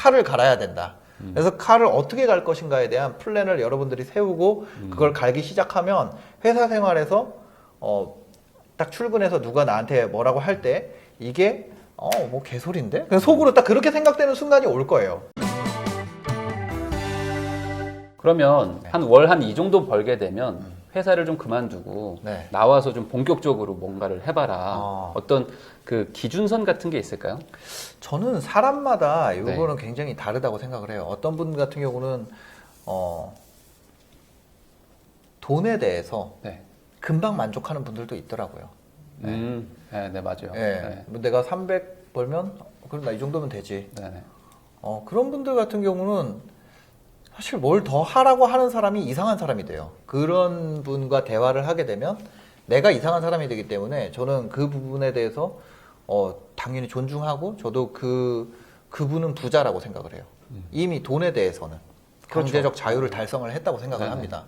칼을 갈아야 된다. 그래서 칼을 어떻게 갈 것인가에 대한 플랜을 여러분들이 세우고 그걸 갈기 시작하면 회사 생활에서 딱 출근해서 누가 나한테 뭐라고 할 때 이게 뭐 개소리인데? 그냥 속으로 딱 그렇게 생각되는 순간이 올 거예요. 그러면 네. 한 월 한 이 정도 벌게 되면 회사를 좀 그만두고 네. 나와서 좀 본격적으로 뭔가를 해봐라. 어떤 그 기준선 같은 게 있을까요? 저는 사람마다 이거는 굉장히 다르다고 생각을 해요. 어떤 분 같은 경우는 돈에 대해서 네. 금방 만족하는 분들도 있더라고요. 네, 네, 맞아요. 네. 뭐 내가 300 벌면 그럼 나 이 정도면 되지. 네, 네. 그런 분들 같은 경우는 사실 뭘 더 하라고 하는 사람이 이상한 사람이 돼요. 그런 분과 대화를 하게 되면 내가 이상한 사람이 되기 때문에 저는 그 부분에 대해서 당연히 존중하고 저도 그분은 부자라고 생각을 해요. 이미 돈에 대해서는 경제적 자유를 달성을 했다고 생각을 네네. 합니다.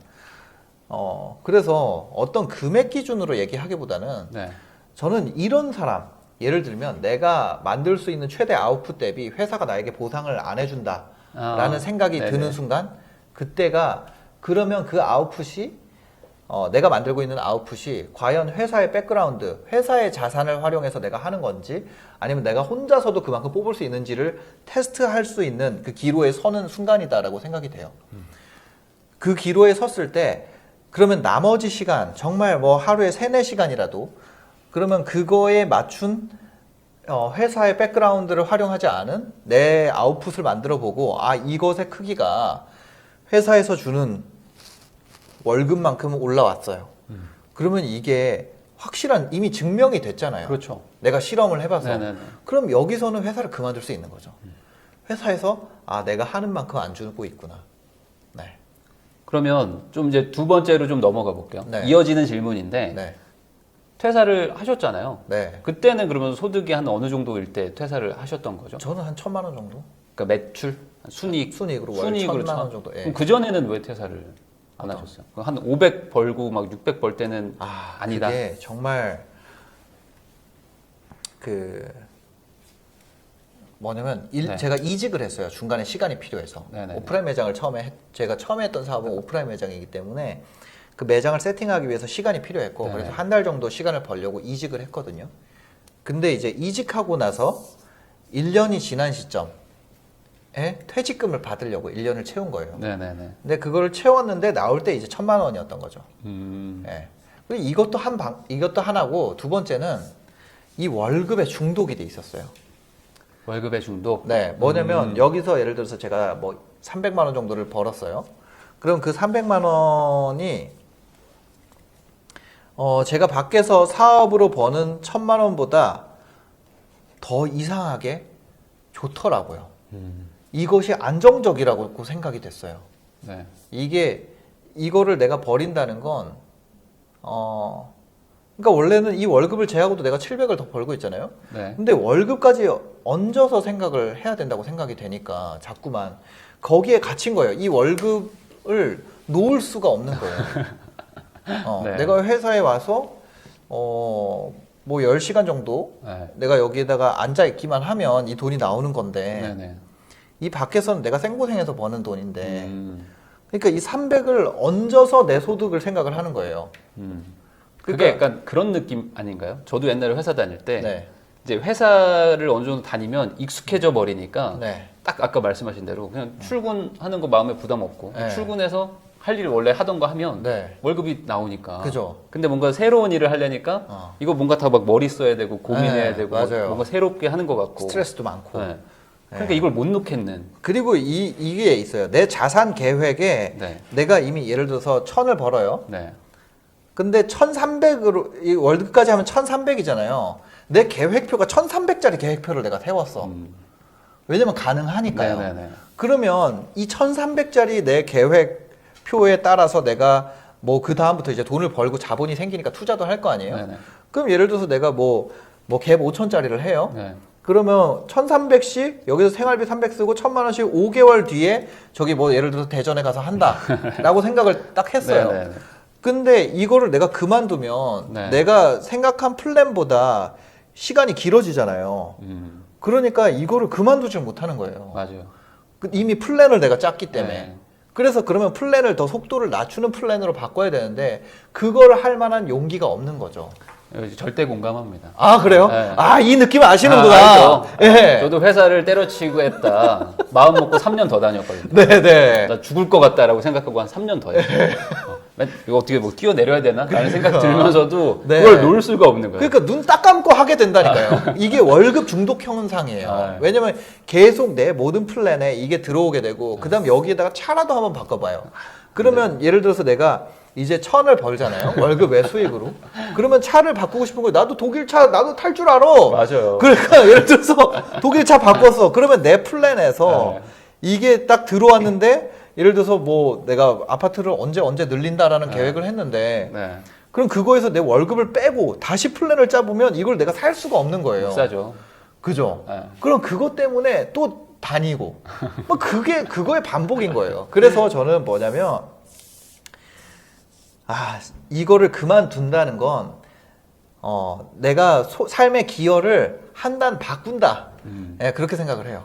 그래서 어떤 금액 기준으로 얘기하기보다는 네. 저는 이런 사람, 예를 들면 내가 만들 수 있는 최대 아웃풋 대비 회사가 나에게 보상을 안 해준다 라는 생각이 네네. 드는 순간 그때가 그러면 그 아웃풋이 내가 만들고 있는 아웃풋이 과연 회사의 백그라운드, 회사의 자산을 활용해서 내가 하는 건지 아니면 내가 혼자서도 그만큼 뽑을 수 있는지를 테스트할 수 있는 그 기로에 서는 순간이다라고 생각이 돼요. 그 기로에 섰을 때 그러면 나머지 시간 정말 뭐 하루에 3-4시간이라도 그러면 그거에 맞춘 회사의 백그라운드를 활용하지 않은 내 아웃풋을 만들어 보고 이것의 크기가 회사에서 주는 월급만큼 올라왔어요. 그러면 이게 확실한 이미 증명이 됐잖아요. 그렇죠. 내가 실험을 해봐서. 네네네. 그럼 여기서는 회사를 그만둘 수 있는 거죠. 회사에서 내가 하는 만큼 안 주고 있구나. 네. 그러면 좀 이제 두 번째로 좀 넘어가 볼게요. 네. 이어지는 질문인데 네. 퇴사를 하셨잖아요. 네. 그때는 그러면 소득이 한 어느 정도일 때 퇴사를 하셨던 거죠? 저는 한 1,000만 원 정도? 그러니까 매출, 순이익, 순이익으로 월 순이익으로 1,000만 원 정도. 예. 그럼 그 전에는 왜 퇴사를 안 하셨어요? 한 500 벌고 막 600 벌 때는 아니다. 그게 정말 뭐냐면 네. 제가 이직을 했어요. 중간에 시간이 필요해서. 네네. 오프라인 매장을 제가 처음에 했던 사업은 오프라인 매장이기 때문에 그 매장을 세팅하기 위해서 시간이 필요했고 네네. 그래서 한 달 정도 시간을 벌려고 이직을 했거든요. 근데 이제 이직하고 나서 1년이 지난 시점에 퇴직금을 받으려고 1년을 채운 거예요. 네네네. 근데 그걸 채웠는데 나올 때 이제 1,000만 원이었던 거죠. 예. 그리고 이것도 하나고 두 번째는 이 월급에 중독이 돼 있었어요. 월급의 중독. 네, 뭐냐면 여기서 예를 들어서 제가 뭐 300만 원 정도를 벌었어요. 그럼 그 300만 원이 제가 밖에서 사업으로 버는 1,000만 원보다 더 이상하게 좋더라고요. 이것이 안정적이라고 생각이 됐어요. 네. 이거를 내가 버린다는 건 그러니까 원래는 이 월급을 제하고도 내가 700을 더 벌고 있잖아요. 네. 근데 월급까지 얹어서 생각을 해야 된다고 생각이 되니까 자꾸만 거기에 갇힌 거예요. 이 월급을 놓을 수가 없는 거예요. 네. 내가 회사에 와서 뭐 10시간 정도 네. 내가 여기에다가 앉아 있기만 하면 이 돈이 나오는 건데 네네. 이 밖에서는 내가 생고생해서 버는 돈인데 그러니까 이 300을 얹어서 내 소득을 생각을 하는 거예요. 그게 그러니까- 약간 그런 느낌 아닌가요? 저도 옛날에 회사 다닐 때 네. 이제 회사를 어느 정도 다니면 익숙해져 버리니까 네. 딱 아까 말씀하신 대로 그냥 출근하는 거 마음에 부담 없고 네. 출근해서 할 일 원래 하던 거 하면 네. 월급이 나오니까. 그죠. 근데 뭔가 새로운 일을 하려니까 이거 뭔가 다 막 머리 써야 되고 고민해야 네, 되고 맞아요. 뭔가 새롭게 하는 것 같고. 스트레스도 많고. 네. 그러니까 이걸 못 놓겠는. 그리고 이게 있어요. 내 자산 계획에 네. 내가 이미 예를 들어서 1,000을 벌어요. 네. 근데 1,300으로 이 월급까지 하면 1,300이잖아요. 내 계획표가 1,300짜리 계획표를 내가 세웠어. 왜냐면 가능하니까요. 네네네. 그러면 이 1,300짜리 내 계획표에 따라서 내가 뭐 그 다음부터 이제 돈을 벌고 자본이 생기니까 투자도 할 거 아니에요. 네네. 그럼 예를 들어서 내가 뭐 갭 5,000짜리를 해요. 네. 그러면 1,300씩 여기서 생활비 300 쓰고 1,000만 원씩 5개월 뒤에 저기 뭐 예를 들어서 대전에 가서 한다라고 생각을 딱 했어요. 네네네. 근데 이거를 내가 그만두면 네. 내가 생각한 플랜보다 시간이 길어지잖아요. 그러니까 이거를 그만두지 못하는 거예요. 맞아요. 이미 플랜을 내가 짰기 때문에. 네. 그래서 그러면 플랜을 더 속도를 낮추는 플랜으로 바꿔야 되는데 그걸 할 만한 용기가 없는 거죠. 절대 공감합니다. 아 그래요? 네. 아 이 느낌 아시는구나. 알죠. 예. 저도 회사를 때려치고 했다. 마음 먹고 3년 더 다녔거든요. 네네. 나 죽을 것 같다라고 생각하고 한 3년 더 했어요. 이거 어떻게 뭐 뛰어내려야 되나? 라는 생각 들면서도 네. 그걸 놓을 수가 없는 거예요. 그러니까 눈 딱 감고 하게 된다니까요. 이게 월급 중독 현상이에요. 아. 왜냐면 계속 내 모든 플랜에 이게 들어오게 되고 그다음 여기에다가 차라도 한번 바꿔봐요. 그러면 예를 들어서 내가 이제 1,000을 벌잖아요. 월급 외 수익으로. 그러면 차를 바꾸고 싶은 거예요. 나도 독일차 나도 탈 줄 알아. 맞아요. 그러니까 예를 들어서 독일차 바꿨어. 그러면 내 플랜에서 네. 이게 딱 들어왔는데 예를 들어서 뭐 내가 아파트를 언제 늘린다라는 네. 계획을 했는데 네. 그럼 그거에서 내 월급을 빼고 다시 플랜을 짜보면 이걸 내가 살 수가 없는 거예요. 못 사죠. 그죠? 네. 그럼 그것 때문에 또 다니고 뭐 그거의 반복인 거예요. 그래서 저는 뭐냐면 이거를 그만둔다는 건 내가 삶의 기여를 한 단 바꾼다. 예, 그렇게 생각을 해요.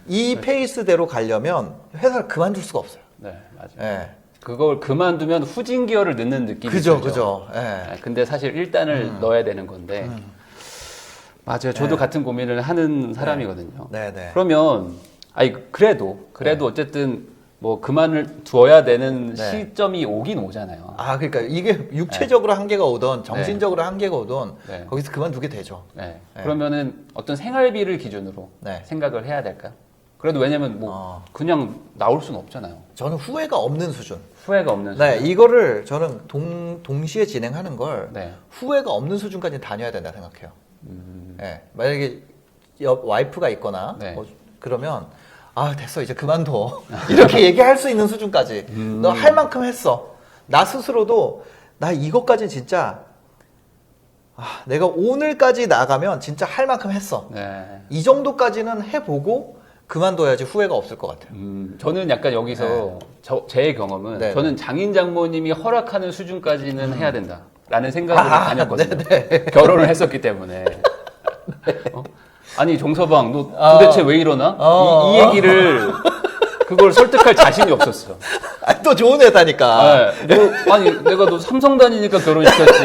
이 페이스대로 가려면 회사를 그만둘 수가 없어요. 네, 맞아요. 예. 그걸 그만두면 후진 기어를 넣는 느낌이 그죠, 들죠. 그죠. 예. 네, 근데 사실 일단을 넣어야 되는 건데 맞아요. 저도 같은 고민을 하는 사람이거든요. 네네. 그러면 그래도 어쨌든 뭐 그만을 두어야 되는 네. 시점이 오긴 오잖아요. 그러니까 이게 육체적으로 한계가 오든 정신적으로 한계가 오든 네. 거기서 그만두게 되죠. 네. 네. 그러면은 어떤 생활비를 기준으로 네. 생각을 해야 될까요? 그래도 왜냐면 뭐 그냥 나올 수는 없잖아요. 저는 후회가 없는 수준. 후회가 없는 네, 수준. 이거를 저는 동시에 진행하는 걸 네. 후회가 없는 수준까지 다녀야 된다 생각해요. 네, 만약에 와이프가 있거나 네. 뭐 그러면 됐어 이제 그만둬 이렇게 얘기할 수 있는 수준까지 너 할 만큼 했어. 나 스스로도 나 이것까지 진짜 내가 오늘까지 나가면 진짜 할 만큼 했어. 네. 이 정도까지는 해보고 그만둬야지 후회가 없을 것 같아요. 저는 약간 여기서 제 경험은 네, 저는 장인 장모님이 허락하는 수준까지는 해야 된다라는 생각으로 다녔거든요. 네네. 결혼을 했었기 때문에. 아니 정서방 너 도대체 왜 이러나? 이 얘기를 그걸 설득할 자신이 없었어. 또 좋은 회사니까. 아니 내가 너 삼성 다니니까 결혼시켰지.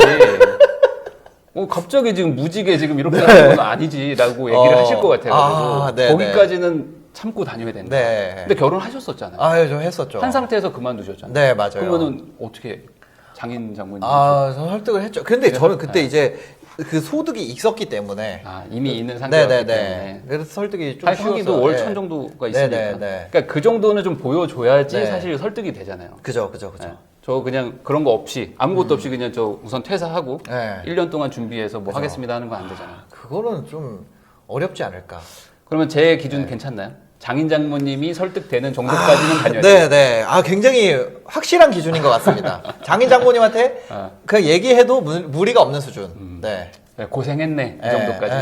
갑자기 지금 무지개 지금 이렇게 하는 건 아니지라고 얘기를 하실 것 같아요. 네, 거기까지는 참고 다녀야 된다. 네. 근데 결혼하셨었잖아요. 저 했었죠. 한 상태에서 그만두셨잖아요. 네, 맞아요. 그러면은 어떻게 장인 장모님? 저 설득을 했죠. 근데 저는 그때 이제 그 소득이 있었기 때문에. 이미 있는 상태였기 때문에. 그래서 설득이 좀 하기도 쉬웠어요. 월 네. 1,000 정도가 있으니까. 네네네. 그러니까 그 정도는 좀 보여줘야지 네. 사실 설득이 되잖아요. 그죠. 네. 저 그냥 그런 거 없이 아무것도 없이 그냥 저 우선 퇴사하고 네. 1년 동안 준비해서 뭐 그죠. 하겠습니다 하는 건 안 되잖아요. 그거는 좀 어렵지 않을까. 그러면 제 기준 괜찮나요? 장인 장모님이 설득되는 정도까지는 다녀야 돼요. 네네. 굉장히 확실한 기준인 것 같습니다. 장인 장모님한테 그냥 얘기해도 무리가 없는 수준. 네. 네, 고생했네 이 정도까지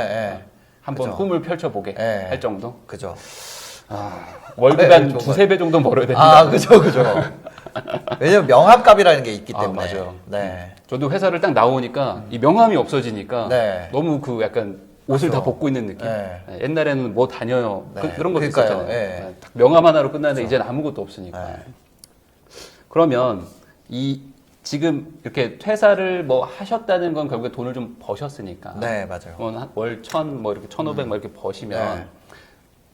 한번 그죠. 꿈을 펼쳐보게 네. 할 정도. 그죠. 월급 네, 한 정말. 두세 배 정도 벌어야 된다. 그죠. 왜냐면 명함값이라는 게 있기 때문에. 맞아요. 네. 저도 회사를 딱 나오니까 이 명함이 없어지니까 네. 너무 그 약간 옷을 맞아. 다 벗고 있는 느낌. 네. 네, 옛날에는 뭐 다녀요. 네. 그런 것도 그러니까요. 있었잖아요. 네. 네, 딱 명함 하나로 끝나는데 이제는 아무것도 없으니까. 네. 그러면 지금 이렇게 퇴사를 뭐 하셨다는 건 결국에 돈을 좀 버셨으니까. 네, 맞아요. 월 1,000, 뭐 이렇게 1,500 뭐 이렇게 버시면 네.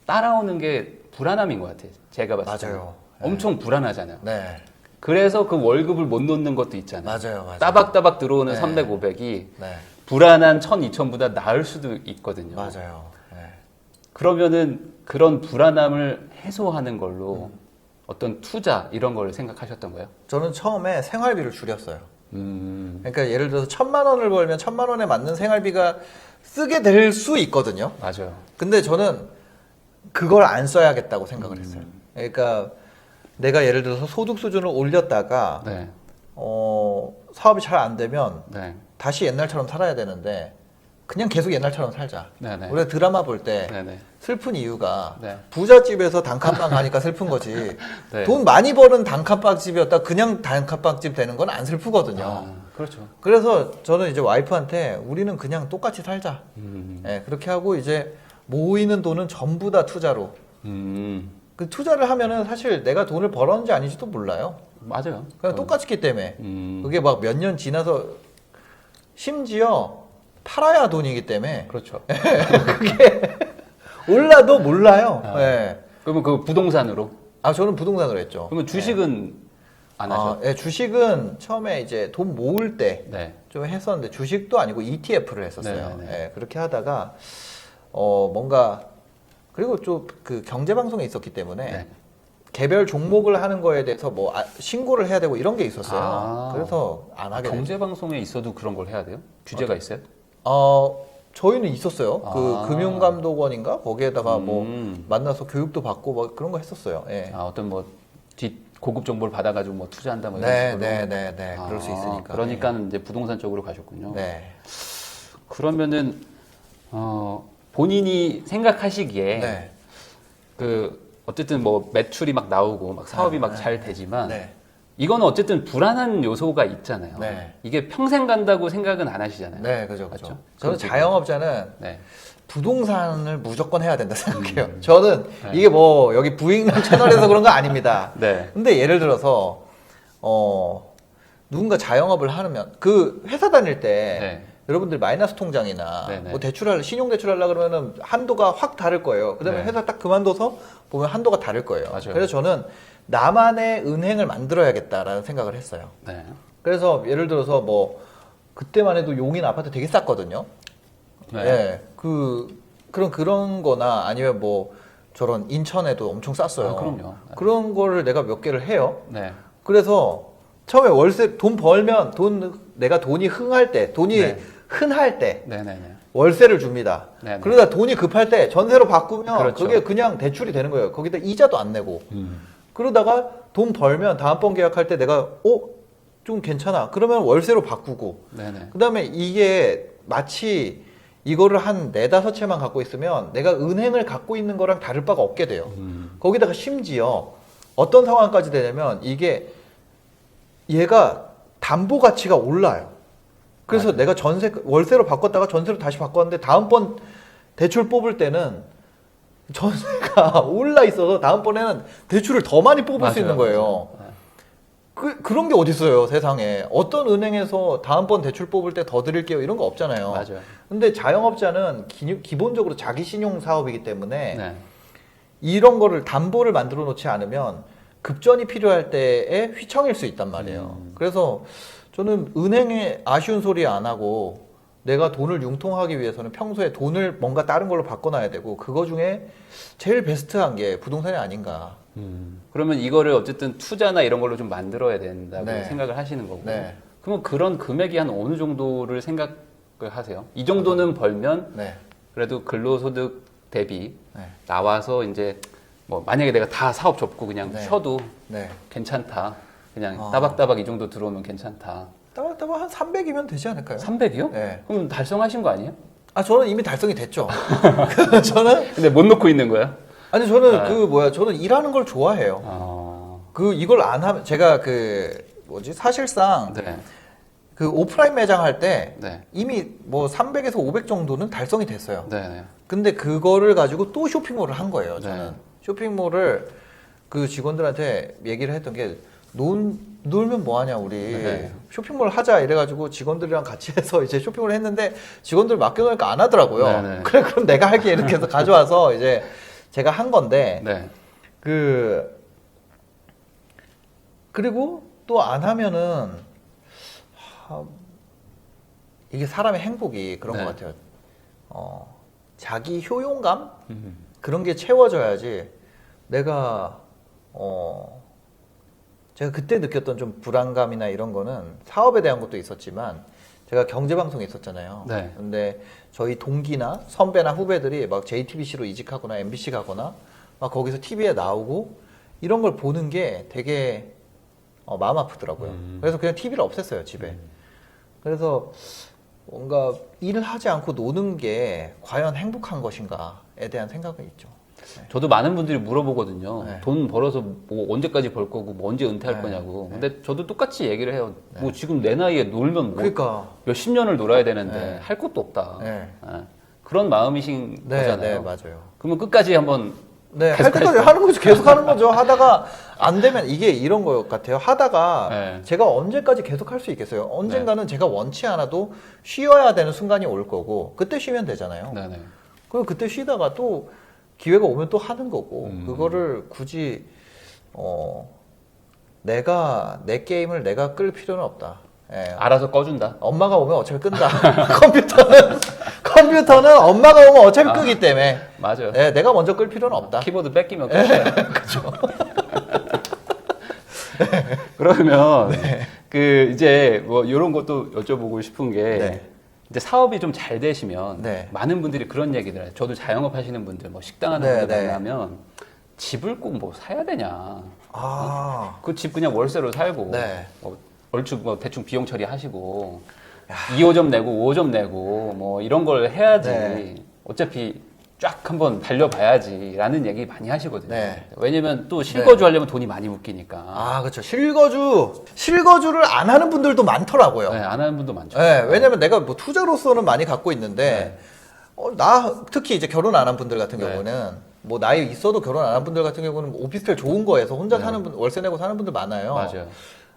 따라오는 게 불안함인 것 같아요. 제가 봤을 때. 맞아요. 엄청 불안하잖아요. 네. 그래서 그 월급을 못 놓는 것도 있잖아요. 맞아요. 따박따박 들어오는 네. 300, 500이 네. 불안한 1,000, 2,000보다 나을 수도 있거든요. 맞아요. 네. 그러면은 그런 불안함을 해소하는 걸로 어떤 투자 이런 걸 생각하셨던 거예요? 저는 처음에 생활비를 줄였어요. 음, 그러니까 예를 들어서 1,000만 원을 벌면 1,000만 원에 맞는 생활비가 쓰게 될 수 있거든요. 맞아요. 근데 저는 그걸 안 써야겠다고 생각을 했어요. 그러니까 내가 예를 들어서 소득 수준을 올렸다가 네, 사업이 잘 안 되면 네, 다시 옛날처럼 살아야 되는데 그냥 계속 옛날처럼 살자. 네, 네. 우리가 드라마 볼 때 네, 네. 슬픈 이유가 네. 부잣집에서 단칸방 가니까 슬픈 거지. 네. 돈 많이 버는 단칸방집이었다 그냥 단칸방집 되는 건 안 슬프거든요. 그렇죠. 그래서 저는 이제 와이프한테 우리는 그냥 똑같이 살자. 예, 그렇게 하고 이제 모이는 돈은 전부 다 투자로. 그 투자를 하면은 사실 내가 돈을 벌었는지 아닌지도 몰라요. 맞아요. 그냥 똑같기 때문에. 음. 그게 막 몇 년 지나서 심지어 팔아야 돈이기 때문에 그렇죠. 그게 올라도 몰라요. 예. 그러면 그 부동산으로. 아 저는 부동산으로 했죠. 그러면 주식은 안 하죠? 예, 주식은 처음에 이제 돈 모을 때 좀 네. 했었는데 주식도 아니고 ETF를 했었어요. 네. 예, 그렇게 하다가 뭔가 그리고 좀 그 경제 방송에 있었기 때문에 네. 개별 종목을 하는 거에 대해서 뭐 신고를 해야 되고 이런 게 있었어요. 아. 그래서 안 하게 됐죠. 경제 방송에 있어도 그런 걸 해야 돼요? 규제가 있어요? 저희는 있었어요. 아. 그 금융감독원인가 거기에다가 뭐 음. 만나서 교육도 받고 뭐 그런 거 했었어요. 예. 어떤 뭐 고급 정보를 받아가지고 뭐 투자한다 뭐 이런 네, 식으로. 네. 그럴 수 있으니까. 그러니까 이제 부동산 쪽으로 가셨군요. 네. 그러면은 본인이 생각하시기에 네. 그 어쨌든 뭐 매출이 막 나오고 막 사업이 막 잘 되지만 네. 이거는 어쨌든 불안한 요소가 있잖아요. 네. 이게 평생 간다고 생각은 안 하시잖아요. 네, 그죠. 맞죠? 저는 그렇죠. 자영업자는 네. 부동산을 무조건 해야 된다 생각해요. 저는 네. 이게 뭐 여기 부익남 채널에서 그런 거 아닙니다. 네. 근데 예를 들어서 누군가 자영업을 하면 그 회사 다닐 때 네. 여러분들 마이너스 통장이나 네네. 뭐 신용 대출하려 그러면은 한도가 확 다를 거예요. 그다음에 네. 회사 딱 그만둬서 보면 한도가 다를 거예요. 맞아요. 그래서 저는 나만의 은행을 만들어야겠다라는 생각을 했어요. 네. 그래서 예를 들어서 뭐 그때만 해도 용인 아파트 되게 쌌거든요. 네. 예, 그런 거나 아니면 뭐 저런 인천에도 엄청 쌌어요. 아, 그럼요. 그런 거를 내가 몇 개를 해요. 네. 그래서 처음에 월세 돈 벌면 내가 돈이 흥할 때, 돈이 네. 흔할 때 네네네. 월세를 줍니다. 네네. 그러다 돈이 급할 때 전세로 바꾸면 그렇죠. 그게 그냥 대출이 되는 거예요. 거기다 이자도 안 내고. 그러다가 돈 벌면 다음번 계약할 때 내가 좀 괜찮아. 그러면 월세로 바꾸고. 네네. 그다음에 이게 마치 이거를 한 4-5채만 갖고 있으면 내가 은행을 갖고 있는 거랑 다를 바가 없게 돼요. 거기다가 심지어 어떤 상황까지 되냐면 이게 얘가 담보 가치가 올라요. 그래서 맞아요. 내가 월세로 바꿨다가 전세로 다시 바꿨는데 다음번 대출 뽑을 때는 전세가 올라 있어서 다음번에는 대출을 더 많이 뽑을 수 있는 거예요. 맞아요. 그런 게 어딨어요, 세상에. 어떤 은행에서 다음번 대출 뽑을 때 더 드릴게요, 이런 거 없잖아요. 맞아요. 근데 자영업자는 기본적으로 자기 신용 사업이기 때문에 네. 이런 거를 담보를 만들어 놓지 않으면 급전이 필요할 때에 휘청일 수 있단 말이에요. 그래서 저는 은행에 아쉬운 소리 안 하고 내가 돈을 융통하기 위해서는 평소에 돈을 뭔가 다른 걸로 바꿔놔야 되고 그거 중에 제일 베스트한 게 부동산이 아닌가. 그러면 이거를 어쨌든 투자나 이런 걸로 좀 만들어야 된다고 네. 생각을 하시는 거고. 네. 그러면 그런 금액이 한 어느 정도를 생각을 하세요? 이 정도는 벌면 네. 그래도 근로소득 대비 네. 나와서 이제 뭐 만약에 내가 다 사업 접고 그냥 네. 쉬어도 네. 괜찮다. 그냥 아. 따박따박 이 정도 들어오면 괜찮다. 따박따박 한 300이면 되지 않을까요? 300이요? 네. 그럼 달성하신 거 아니에요? 저는 이미 달성이 됐죠. 저는 근데 못 놓고 있는 거야? 저는 저는 일하는 걸 좋아해요. 이걸 안 하면 제가 사실상 네. 그 오프라인 매장 할 때 네. 이미 뭐 300에서 500 정도는 달성이 됐어요. 네. 근데 그거를 가지고 또 쇼핑몰을 한 거예요. 저는 네. 쇼핑몰을 그 직원들한테 얘기를 했던 게 놀면 뭐하냐 우리 네. 쇼핑몰 하자 이래가지고 직원들이랑 같이 해서 이제 쇼핑을 했는데 직원들 맡겨놓으니까 안 하더라고요. 네, 네. 그래 그럼 내가 할게 이렇게 해서 가져와서 이제 제가 한 건데 네. 그리고 또 안 하면은 이게 사람의 행복이 그런 네. 것 같아요. 자기 효용감 그런 게 채워져야지 내가 제가 그때 느꼈던 좀 불안감이나 이런 거는 사업에 대한 것도 있었지만 제가 경제방송에 있었잖아요. 네. 근데 저희 동기나 선배나 후배들이 막 JTBC로 이직하거나 MBC 가거나 막 거기서 TV에 나오고 이런 걸 보는 게 되게 마음 아프더라고요. 그래서 그냥 TV를 없앴어요, 집에. 그래서 뭔가 일을 하지 않고 노는 게 과연 행복한 것인가에 대한 생각은 있죠. 네. 저도 많은 분들이 물어보거든요. 네. 돈 벌어서 뭐 언제까지 벌 거고 뭐 언제 은퇴할 네. 거냐고. 근데 저도 똑같이 얘기를 해요. 뭐 지금 내 나이에 놀면 뭐 그러니까. 몇십 년을 놀아야 되는데 네. 할 것도 없다. 네. 예. 그런 마음이신 네, 거잖아요. 네, 맞아요. 그러면 끝까지 한번 네, 할 계속 때까지 하는 거죠. 계속 하는 거죠. 하다가 안 되면 이게 이런 것 같아요. 하다가 네. 제가 언제까지 계속 할 수 있겠어요? 언젠가는 제가 원치 않아도 쉬어야 되는 순간이 올 거고 그때 쉬면 되잖아요. 네네. 그럼 그때 쉬다가 또 기회가 오면 또 하는 거고 음. 그거를 굳이 내가 내 게임을 내가 끌 필요는 없다. 예. 알아서 꺼준다. 엄마가 오면 어차피 끈다. 컴퓨터는 엄마가 오면 어차피 끄기 때문에 맞아요. 예, 내가 먼저 끌 필요는 없다. 키보드 뺏기면 끝이야. 그러면 그 이제 뭐 이런 것도 여쭤보고 싶은 게 네. 이제 사업이 좀 잘 되시면 네. 많은 분들이 그런 얘기들 해요. 저도 자영업 하시는 분들, 뭐 식당 하는 네, 분들 네. 만나면 집을 꼭 뭐 사야 되냐. 아, 그 집 그냥 월세로 살고 네. 뭐 얼추 뭐 대충 비용 처리하시고 2호점 내고 5호점 내고 뭐 이런 걸 해야지. 네. 어차피 쫙 한번 달려봐야지라는 얘기 많이 하시거든요. 네. 왜냐면 또 실거주 하려면 돈이 많이 묶이니까. 아, 그렇죠. 실거주를 안 하는 분들도 많더라고요. 네, 안 하는 분도 많죠. 네, 왜냐면 내가 뭐 투자로서는 많이 갖고 있는데, 나 특히 이제 결혼 안 한 분들 같은 네. 경우는 뭐 나이 있어도 결혼 안 한 분들 같은 경우는 뭐 오피스텔 좋은 거에서 혼자 네. 사는 분, 월세 내고 사는 분들 많아요. 맞아요.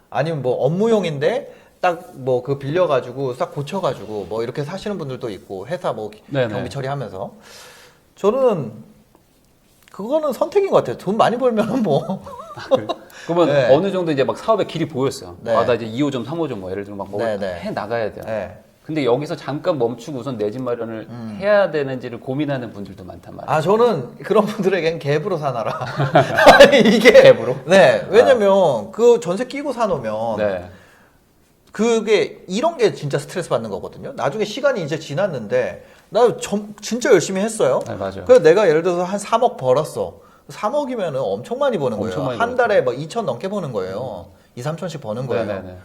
아니면 뭐 업무용인데 딱 뭐 그 빌려가지고 싹 고쳐가지고 뭐 이렇게 사시는 분들도 있고 회사 뭐 네네. 경비 처리하면서 저는 그거는 선택인 것 같아요. 돈 많이 벌면은 뭐 그러면 네. 어느 정도 이제 막 사업의 길이 보였어요. 네. 아, 나 이제 2호점, 3호점 뭐 예를 들어 막뭐 네, 네. 해 나가야 돼요. 네. 근데 여기서 잠깐 멈추고 우선 내 집 마련을 해야 되는지를 고민하는 분들도 많단 말이에요. 아 저는 그런 분들에겐 갭으로 사놔라. 아니, 이게 갭으로? 네, 왜냐면 그 전세 끼고 사놓으면 네. 그게 이런 게 진짜 스트레스 받는 거거든요. 나중에 시간이 이제 지났는데 나 진짜 열심히 했어요. 네, 맞아요. 그래서 내가 예를 들어서 한 3억 벌었어. 3억이면은 엄청 많이 버는 거예요. 엄청 많이 한 달에 막 2천 넘게 버는 거예요. 2, 3천씩 버는 거예요. 네네네.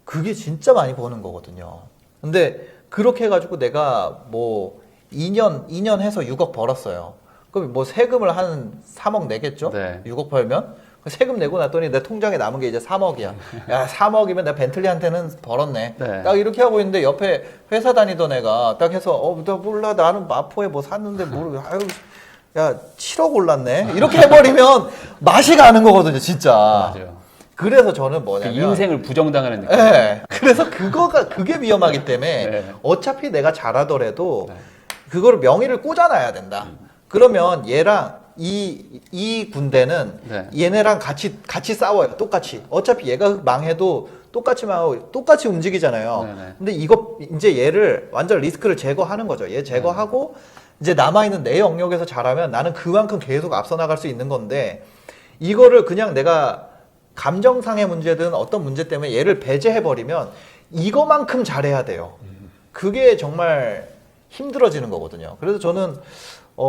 그게 진짜 많이 버는 거거든요. 근데 그렇게 해가지고 내가 뭐 2년 해서 6억 벌었어요. 그럼 뭐 세금을 한 3억 내겠죠? 네. 6억 벌면? 세금 내고 났더니 내 통장에 남은 게 이제 3억이야. 야, 3억이면 내가 벤틀리한테는 벌었네. 네. 딱 이렇게 하고 있는데 옆에 회사 다니던 애가 딱 해서 나 몰라. 나는 마포에 뭐 샀는데 모르고 아유 야, 7억 올랐네. 이렇게 해버리면 맛이 가는 거거든요, 진짜. 맞아요. 그래서 저는 그 뭐냐면 인생을 부정당하는 느낌. 네. 그래서 그게 위험하기 때문에 네. 어차피 내가 잘하더라도 네. 그거를 명의를 꽂아놔야 된다. 그러면 얘랑 이 군대는 네. 얘네랑 같이 싸워요. 똑같이. 어차피 얘가 망해도 똑같이 망하고 똑같이 움직이잖아요. 네네. 근데 이거 이제 얘를 완전 리스크를 제거하는 거죠. 얘 제거하고 이제 남아있는 내 영역에서 잘하면 나는 그만큼 계속 앞서 나갈 수 있는 건데 이거를 그냥 내가 감정상의 문제든 어떤 문제 때문에 얘를 배제해버리면 이거만큼 잘해야 돼요. 그게 정말 힘들어지는 거거든요. 그래서 저는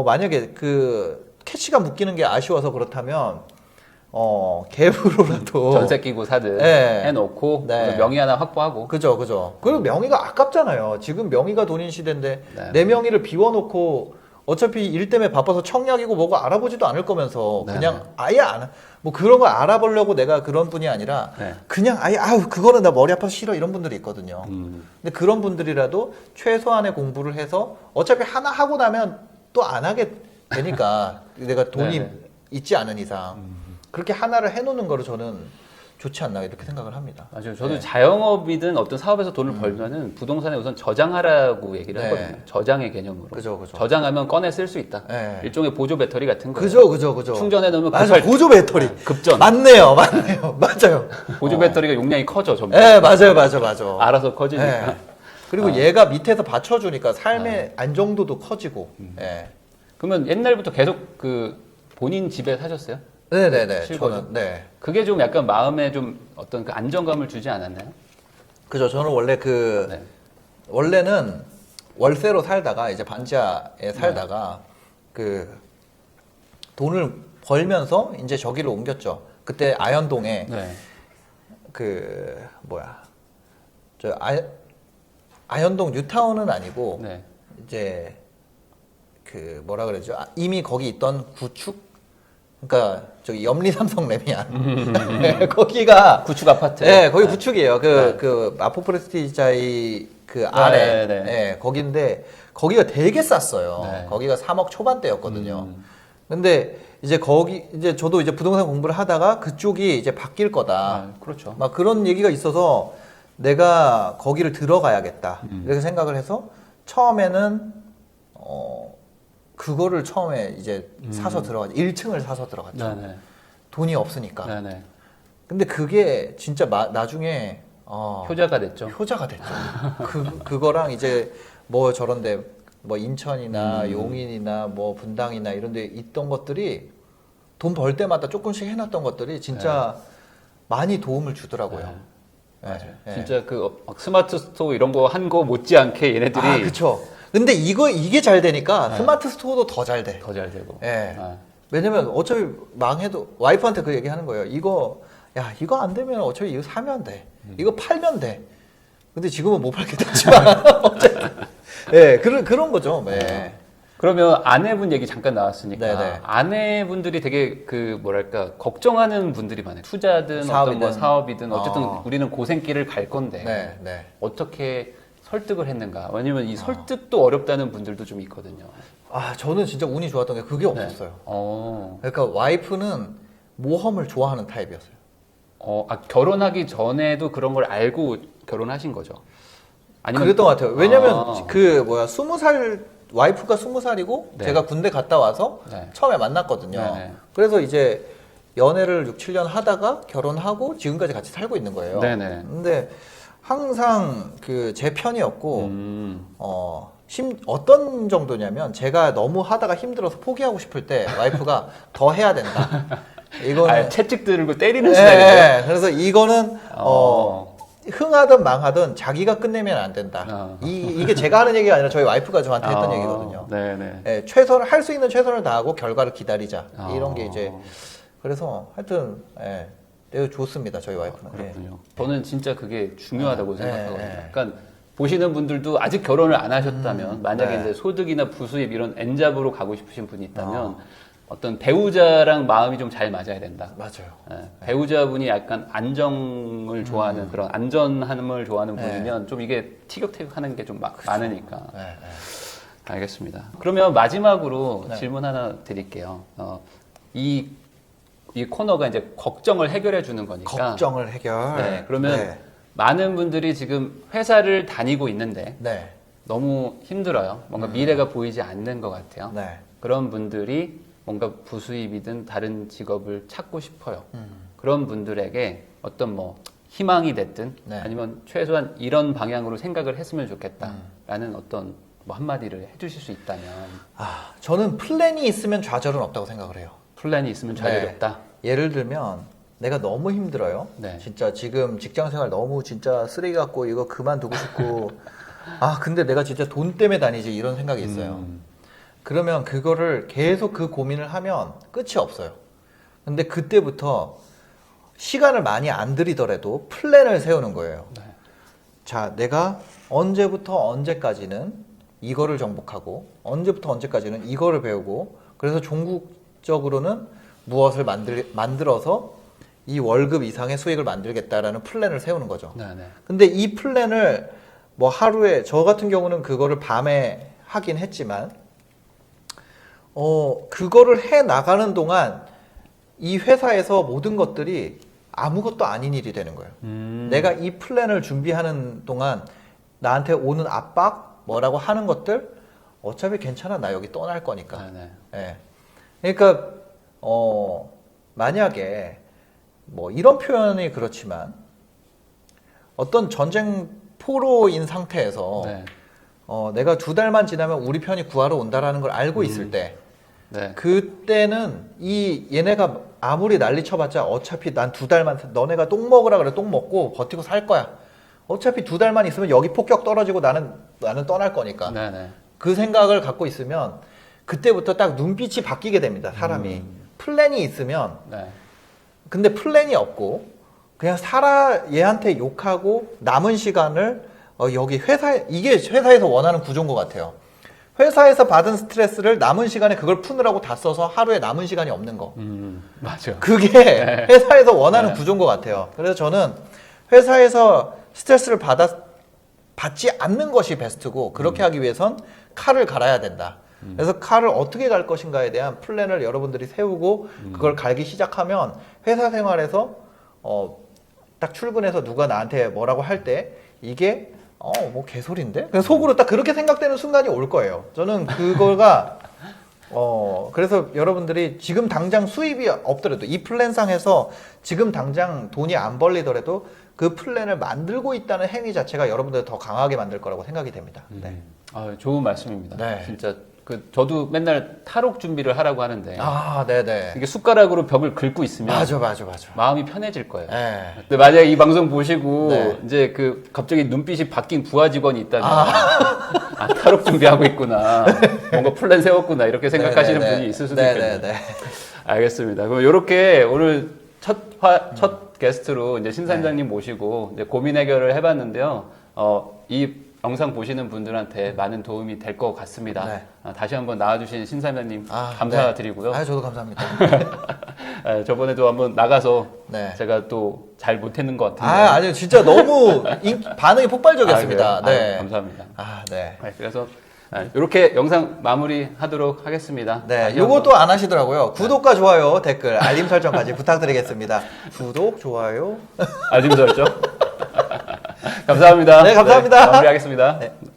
만약에 그 캐치가 묶이는 게 아쉬워서 그렇다면 갭으로라도 전세 끼고 사든 네. 해놓고 네. 명의 하나 확보하고. 그죠. 그리고 명의가 아깝잖아요. 지금 명의가 돈인 시대인데 네. 내 명의를 비워놓고 어차피 일 때문에 바빠서 청약이고 뭐고 알아보지도 않을 거면서 네. 그냥 아예 뭐 그런 걸 알아보려고 내가 그런 분이 아니라 네. 그냥 아예 그거는 나 머리 아파서 싫어 이런 분들이 있거든요. 음. 근데 그런 분들이라도 최소한의 공부를 해서 어차피 하나 하고 나면 또 안 하게 되니까 내가 돈이 네네. 있지 않은 이상 그렇게 하나를 해놓는 거를 저는 좋지 않나 이렇게 생각을 합니다. 맞아요. 저도 네. 자영업이든 어떤 사업에서 돈을 벌면은 부동산에 우선 저장하라고 얘기를 네. 하거든요. 저장의 개념으로. 그죠. 저장하면 꺼내 쓸 수 있다. 네. 일종의 보조 배터리 같은 거예요. 그죠. 충전해 놓으면 맞아, 급할 보조 배터리. 급전. 맞네요. 맞아요. 보조 배터리가 용량이 커져 점점. 네, 맞아요. 알아서 커지니까. 네. 그리고 얘가 밑에서 받쳐주니까 삶의 안정도도 커지고. 네. 그러면 옛날부터 계속 그 본인 집에 사셨어요? 네네네. 실거주? 저는 네. 그게 좀 약간 마음에 좀 어떤 그 안정감을 주지 않았나요? 그죠. 저는 원래 네. 원래는 월세로 살다가 이제 반지하에 살다가 그 돈을 벌면서 이제 저기로 옮겼죠. 그때 아현동에 네. 그 아현동 뉴타운은 아니고 네. 이제 그 뭐라 그러죠? 이미 거기 있던 구축, 그러니까 저기 염리삼성 레미안 거기가 구축 아파트. 네, 거기 구축이에요. 네. 그 마포 프레스티자이 그 아래, 네. 네, 거긴데 거기가 되게 쌌어요. 네. 거기가 3억 초반대였거든요. 근데 이제 거기 이제 저도 이제 부동산 공부를 하다가 그쪽이 이제 바뀔 거다. 아, 그렇죠. 막 그런 얘기가 있어서 내가 거기를 들어가야겠다. 이렇게 생각을 해서 처음에는 그거를 처음에 이제 사서 들어갔죠. 1층을 사서 들어갔죠. 네네. 돈이 없으니까. 네네. 근데 그게 진짜 나중에 효자가 됐죠. 효자가 됐죠. 그거랑 이제 뭐 저런데 뭐 인천이나 용인이나 뭐 분당이나 이런 데 있던 것들이 돈 벌 때마다 조금씩 해놨던 것들이 진짜 많이 도움을 주더라고요. 네. 네. 맞아요. 네. 진짜 그 스마트 스토어 이런 거 한 거 못지않게 얘네들이 아, 그쵸. 근데 이게 잘 되니까 네. 스마트 스토어도 더 잘 돼. 더 잘 되고. 예. 아, 왜냐면 어차피 망해도 와이프한테 그 얘기 하는 거예요. 이거 안 되면 어차피 이거 사면 돼. 이거 팔면 돼. 근데 지금은 못 팔게 됐지만 어쨌든 예, 그런 거죠. 예. 그러면 아내분 얘기 잠깐 나왔으니까 네네. 아내분들이 되게 그 뭐랄까 걱정하는 분들이 많아요. 투자든 어떤 뭐 사업이든. 사업이든 어쨌든 어. 우리는 고생길을 갈 건데 네, 네. 어떻게 설득을 했는가? 왜냐면 이 설득도 어렵다는 분들도 좀 있거든요. 아, 저는 진짜 운이 좋았던 게 그게 없었어요. 네. 그러니까 와이프는 모험을 좋아하는 타입이었어요. 결혼하기 전에도 그런 걸 알고 결혼하신 거죠? 그랬던 것 같아요. 왜냐면 아. 20살 와이프가 20살이고 네. 제가 군대 갔다 와서 네. 처음에 만났거든요. 네네. 그래서 이제 연애를 6, 7년 하다가 결혼하고 지금까지 같이 살고 있는 거예요. 네네. 근데 항상 제 편이었고 음. 어떤 정도냐면 제가 너무 하다가 힘들어서 포기하고 싶을 때 와이프가 더 해야 된다. 이거는 채찍 들고 때리는 예, 스타일이에요? 그래서 이거는 흥하든 망하든 자기가 끝내면 안 된다. 이게 제가 하는 얘기가 아니라 저희 와이프가 저한테 했던 얘기거든요. 네네. 예, 할 수 있는 최선을 다하고 결과를 기다리자. 이런 게 이제 그래서 하여튼 되게 좋습니다. 저희 와이프는. 예. 그렇군요. 저는 진짜 그게 중요하다고 네, 생각하거든요. 네. 그러니까 보시는 분들도 아직 결혼을 안 하셨다면 만약에 네. 이제 소득이나 부수입 이런 N잡으로 가고 싶으신 분이 있다면 어떤 배우자랑 마음이 좀 잘 맞아야 된다. 맞아요. 예, 배우자분이 약간 안정을 좋아하는 그런 안전함을 좋아하는 네. 분이면 좀 이게 티격태격하는 게 좀 많으니까. 네, 네. 알겠습니다. 그러면 마지막으로 네. 질문 하나 드릴게요. 이 코너가 이제 걱정을 해결해 주는 거니까. 걱정을 해결. 네, 그러면 네. 많은 분들이 지금 회사를 다니고 있는데 네. 너무 힘들어요. 뭔가 미래가 보이지 않는 것 같아요. 네. 그런 분들이 뭔가 부수입이든 다른 직업을 찾고 싶어요. 그런 분들에게 어떤 뭐 희망이 됐든 네. 아니면 최소한 이런 방향으로 생각을 했으면 좋겠다라는 어떤 뭐 한마디를 해주실 수 있다면 저는 플랜이 있으면 좌절은 없다고 생각을 해요. 플랜이 있으면 좌절이 네. 없다. 예를 들면 내가 너무 힘들어요. 네. 진짜 지금 직장 생활 너무 진짜 쓰레기 같고 이거 그만두고 싶고 근데 내가 진짜 돈 때문에 다니지 이런 생각이 있어요. 그러면 그거를 계속 그 고민을 하면 끝이 없어요. 근데 그때부터 시간을 많이 안 들이더라도 플랜을 세우는 거예요. 네. 자, 내가 언제부터 언제까지는 이거를 정복하고 언제부터 언제까지는 이거를 배우고 그래서 종국적으로는 무엇을 만들어서 이 월급 이상의 수익을 만들겠다라는 플랜을 세우는 거죠. 네, 네. 근데 이 플랜을 뭐 하루에 저 같은 경우는 그거를 밤에 하긴 했지만 그거를 해 나가는 동안 이 회사에서 모든 것들이 아무것도 아닌 일이 되는 거예요. 내가 이 플랜을 준비하는 동안 나한테 오는 압박, 뭐라고 하는 것들 어차피 괜찮아. 나 여기 떠날 거니까. 네, 네. 예. 그러니까 만약에 뭐 이런 표현이 그렇지만 어떤 전쟁 포로인 상태에서 네. 내가 2달만 지나면 우리 편이 구하러 온다라는 걸 알고 있을 때 네. 그때는 얘네가 아무리 난리 쳐봤자 어차피 난 2달만 너네가 똥 먹으라 그래 똥 먹고 버티고 살 거야. 어차피 2달만 있으면 여기 폭격 떨어지고 나는 떠날 거니까. 네, 네. 그 생각을 갖고 있으면 그때부터 딱 눈빛이 바뀌게 됩니다. 사람이. 플랜이 있으면 네. 근데 플랜이 없고 그냥 얘한테 욕하고 남은 시간을 여기 이게 회사에서 원하는 구조인 것 같아요. 회사에서 받은 스트레스를 남은 시간에 그걸 푸느라고 다 써서 하루에 남은 시간이 없는 거. 맞아요. 그게 회사에서 원하는 구조인 것 같아요. 그래서 저는 회사에서 스트레스를 받지 않는 것이 베스트고 그렇게 하기 위해선 칼을 갈아야 된다. 그래서 칼을 어떻게 갈 것인가에 대한 플랜을 여러분들이 세우고 그걸 갈기 시작하면 회사 생활에서 딱 출근해서 누가 나한테 뭐라고 할 때 이게 뭐 개소리인데? 그냥 속으로 딱 그렇게 생각되는 순간이 올 거예요. 저는 그거가 그래서 여러분들이 지금 당장 수입이 없더라도 이 플랜상에서 지금 당장 돈이 안 벌리더라도 그 플랜을 만들고 있다는 행위 자체가 여러분들을 더 강하게 만들 거라고 생각이 됩니다. 네. 아, 좋은 말씀입니다. 네. 진짜 저도 맨날 탈옥 준비를 하라고 하는데 네네. 이게 숟가락으로 벽을 긁고 있으면 맞아. 마음이 편해질 거예요. 네. 근데 만약에 이 방송 보시고 네. 이제 갑자기 눈빛이 바뀐 부하 직원이 있다면 탈옥 준비하고 있구나. 뭔가 플랜 세웠구나. 이렇게 생각하시는 네네네. 분이 있을 수도 있겠네요. 네네네. 알겠습니다. 그럼 이렇게 오늘 첫 게스트로 이제 신사임당님 모시고 이제 고민 해결을 해봤는데요. 이 영상 보시는 분들한테 많은 도움이 될 것 같습니다. 네. 다시 한번 나와주신 신사임당님 감사드리고요. 네. 저도 감사합니다. 저번에도 한번 나가서 네. 제가 또 잘 못했는 것 같은데. 아니요. 진짜 너무 반응이 폭발적이었습니다. 그래요? 네. 감사합니다. 네. 그래서 이렇게 영상 마무리하도록 하겠습니다. 네, 요것도 안 하시더라고요. 구독과 좋아요, 댓글, 알림 설정까지 부탁드리겠습니다. 구독, 좋아요. 알림 설정. 감사합니다. 네, 감사합니다. 마무리하겠습니다. 네.